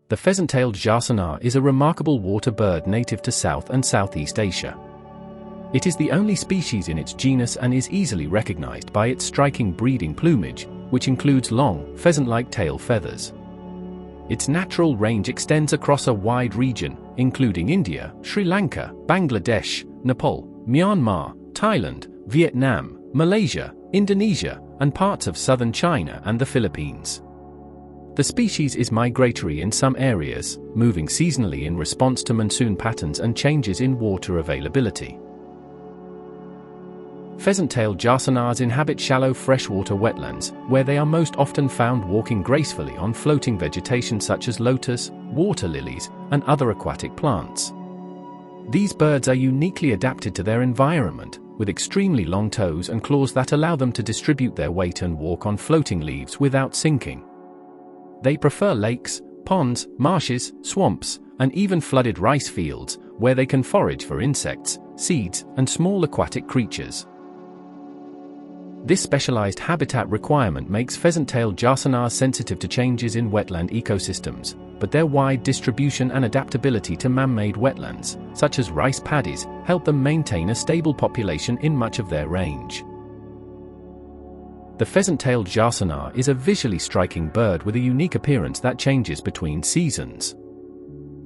The pheasant-tailed Jacana is a remarkable water bird native to South and Southeast Asia. It is the only species in its genus and is easily recognized by its striking breeding plumage, which includes long, pheasant-like tail feathers. Its natural range extends across a wide region, including India, Sri Lanka, Bangladesh, Nepal, Myanmar, Thailand, Vietnam, Malaysia, Indonesia, and parts of southern China and the Philippines. The species is migratory in some areas, moving seasonally in response to monsoon patterns and changes in water availability. Pheasant-tailed jacanas inhabit shallow freshwater wetlands, where they are most often found walking gracefully on floating vegetation such as lotus, water lilies, and other aquatic plants. These birds are uniquely adapted to their environment, with extremely long toes and claws that allow them to distribute their weight and walk on floating leaves without sinking. They prefer lakes, ponds, marshes, swamps, and even flooded rice fields, where they can forage for insects, seeds, and small aquatic creatures. This specialized habitat requirement makes pheasant-tailed jacanas sensitive to changes in wetland ecosystems, but their wide distribution and adaptability to man-made wetlands, such as rice paddies, help them maintain a stable population in much of their range. The pheasant-tailed jacana is a visually striking bird with a unique appearance that changes between seasons.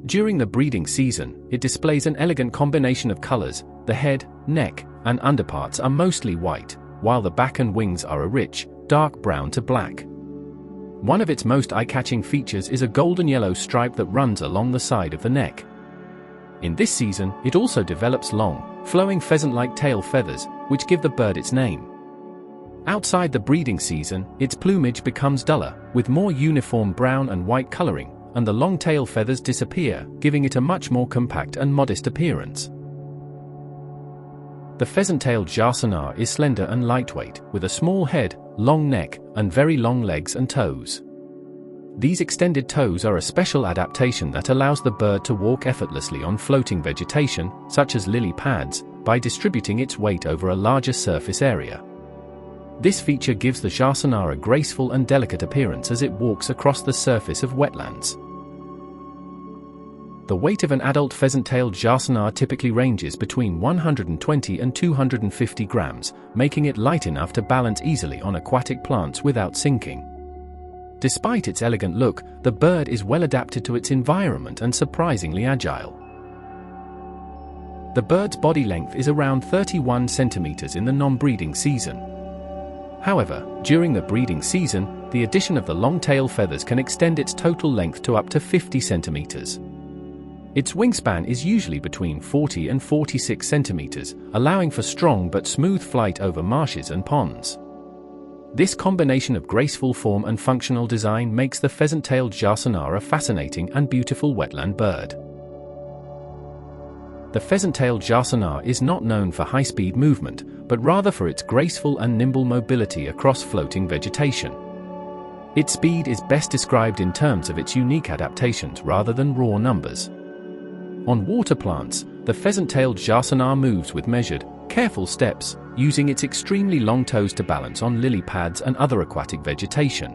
During the breeding season, it displays an elegant combination of colors. The head, neck, and underparts are mostly white, while the back and wings are a rich, dark brown to black. One of its most eye-catching features is a golden yellow stripe that runs along the side of the neck. In this season, it also develops long, flowing pheasant-like tail feathers, which give the bird its name. Outside the breeding season, its plumage becomes duller, with more uniform brown and white coloring, and the long tail feathers disappear, giving it a much more compact and modest appearance. The pheasant-tailed jacana is slender and lightweight, with a small head, long neck, and very long legs and toes. These extended toes are a special adaptation that allows the bird to walk effortlessly on floating vegetation, such as lily pads, by distributing its weight over a larger surface area. This feature gives the jacana a graceful and delicate appearance as it walks across the surface of wetlands. The weight of an adult pheasant-tailed jacana typically ranges between 120 and 250 grams, making it light enough to balance easily on aquatic plants without sinking. Despite its elegant look, the bird is well adapted to its environment and surprisingly agile. The bird's body length is around 31 centimeters in the non-breeding season. However, during the breeding season, the addition of the long tail feathers can extend its total length to up to 50 centimeters. Its wingspan is usually between 40 and 46 centimeters, allowing for strong but smooth flight over marshes and ponds. This combination of graceful form and functional design makes the pheasant-tailed jacana a fascinating and beautiful wetland bird. The pheasant-tailed jacana is not known for high-speed movement, but rather for its graceful and nimble mobility across floating vegetation. Its speed is best described in terms of its unique adaptations rather than raw numbers. On water plants, the pheasant-tailed jacana moves with measured, careful steps, using its extremely long toes to balance on lily pads and other aquatic vegetation.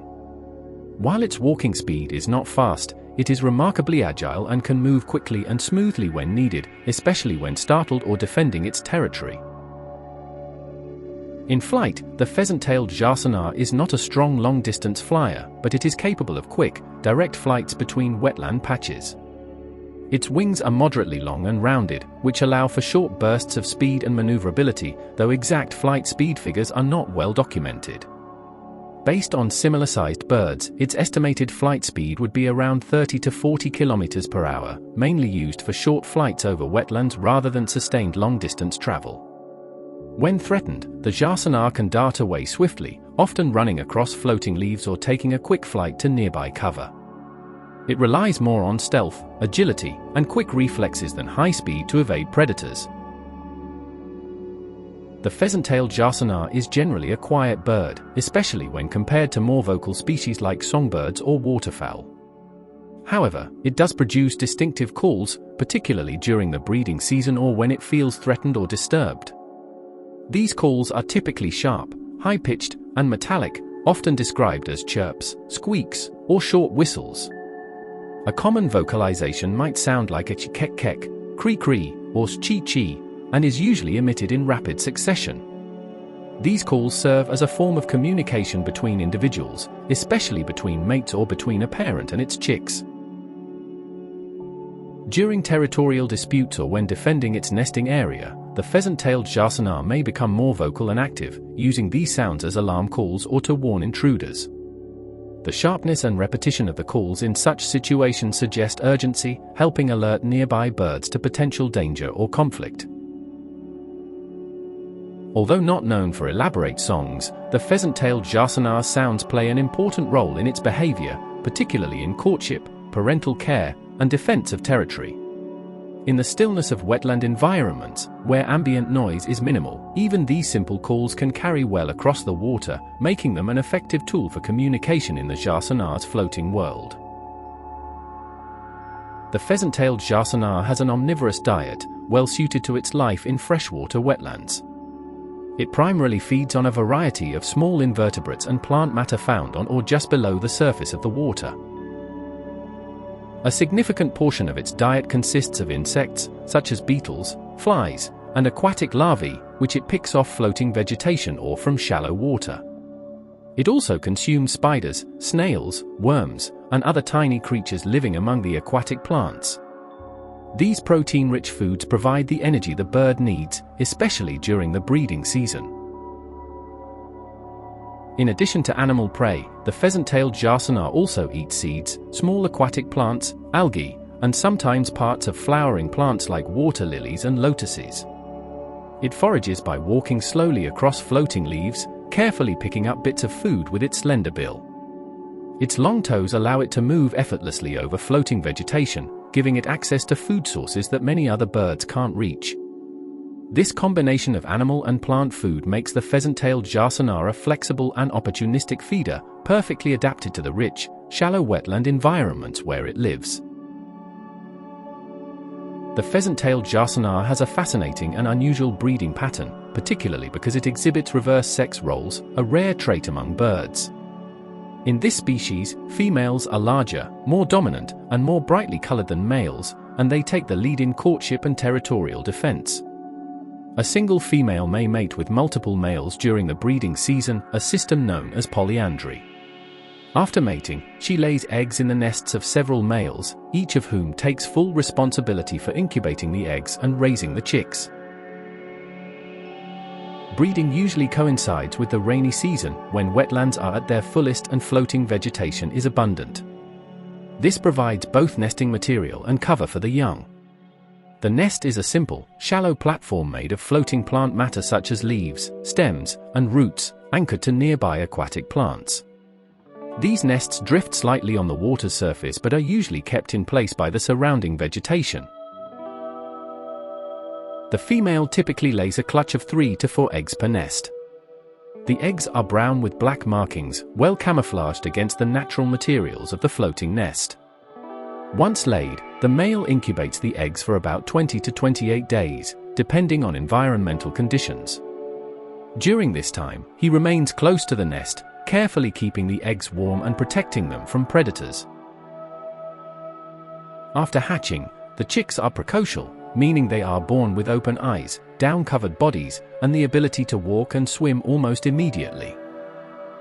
While its walking speed is not fast, it is remarkably agile and can move quickly and smoothly when needed, especially when startled or defending its territory. In flight, the pheasant-tailed jacana is not a strong long-distance flyer, but it is capable of quick, direct flights between wetland patches. Its wings are moderately long and rounded, which allow for short bursts of speed and maneuverability, though exact flight speed figures are not well documented. Based on similar-sized birds, its estimated flight speed would be around 30 to 40 km per hour, mainly used for short flights over wetlands rather than sustained long-distance travel. When threatened, the jacana can dart away swiftly, often running across floating leaves or taking a quick flight to nearby cover. It relies more on stealth, agility, and quick reflexes than high speed to evade predators. The pheasant-tailed jacana is generally a quiet bird, especially when compared to more vocal species like songbirds or waterfowl. However, it does produce distinctive calls, particularly during the breeding season or when it feels threatened or disturbed. These calls are typically sharp, high-pitched, and metallic, often described as chirps, squeaks, or short whistles. A common vocalization might sound like a ch-kek-kek, cree-cree, or chi-chi, and is usually emitted in rapid succession. These calls serve as a form of communication between individuals, especially between mates or between a parent and its chicks. During territorial disputes or when defending its nesting area, the pheasant-tailed Jacana may become more vocal and active, using these sounds as alarm calls or to warn intruders. The sharpness and repetition of the calls in such situations suggest urgency, helping alert nearby birds to potential danger or conflict. Although not known for elaborate songs, the pheasant-tailed Jacana's sounds play an important role in its behavior, particularly in courtship, parental care, and defense of territory. In the stillness of wetland environments, where ambient noise is minimal, even these simple calls can carry well across the water, making them an effective tool for communication in the Jacana's floating world. The pheasant-tailed Jacana has an omnivorous diet, well suited to its life in freshwater wetlands. It primarily feeds on a variety of small invertebrates and plant matter found on or just below the surface of the water. A significant portion of its diet consists of insects, such as beetles, flies, and aquatic larvae, which it picks off floating vegetation or from shallow water. It also consumes spiders, snails, worms, and other tiny creatures living among the aquatic plants. These protein-rich foods provide the energy the bird needs, especially during the breeding season. In addition to animal prey, the pheasant-tailed Jacana also eats seeds, small aquatic plants, algae, and sometimes parts of flowering plants like water lilies and lotuses. It forages by walking slowly across floating leaves, carefully picking up bits of food with its slender bill. Its long toes allow it to move effortlessly over floating vegetation, giving it access to food sources that many other birds can't reach. This combination of animal and plant food makes the pheasant-tailed Jacana a flexible and opportunistic feeder, perfectly adapted to the rich, shallow wetland environments where it lives. The pheasant-tailed Jacana has a fascinating and unusual breeding pattern, particularly because it exhibits reverse sex roles, a rare trait among birds. In this species, females are larger, more dominant, and more brightly colored than males, and they take the lead in courtship and territorial defense. A single female may mate with multiple males during the breeding season, a system known as polyandry. After mating, she lays eggs in the nests of several males, each of whom takes full responsibility for incubating the eggs and raising the chicks. Breeding usually coincides with the rainy season, when wetlands are at their fullest and floating vegetation is abundant. This provides both nesting material and cover for the young. The nest is a simple, shallow platform made of floating plant matter such as leaves, stems, and roots, anchored to nearby aquatic plants. These nests drift slightly on the water's surface but are usually kept in place by the surrounding vegetation. The female typically lays a clutch of 3 to 4 eggs per nest. The eggs are brown with black markings, well camouflaged against the natural materials of the floating nest. Once laid, the male incubates the eggs for about 20 to 28 days, depending on environmental conditions. During this time, he remains close to the nest, carefully keeping the eggs warm and protecting them from predators. After hatching, the chicks are precocial, meaning they are born with open eyes, down-covered bodies, and the ability to walk and swim almost immediately.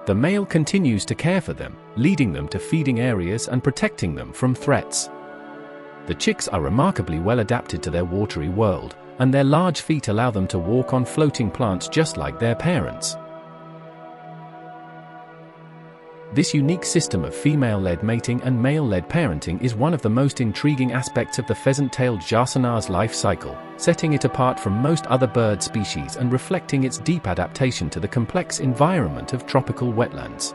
The male continues to care for them, leading them to feeding areas and protecting them from threats. The chicks are remarkably well adapted to their watery world, and their large feet allow them to walk on floating plants just like their parents. This unique system of female-led mating and male-led parenting is one of the most intriguing aspects of the pheasant-tailed Jacana's life cycle, setting it apart from most other bird species and reflecting its deep adaptation to the complex environment of tropical wetlands.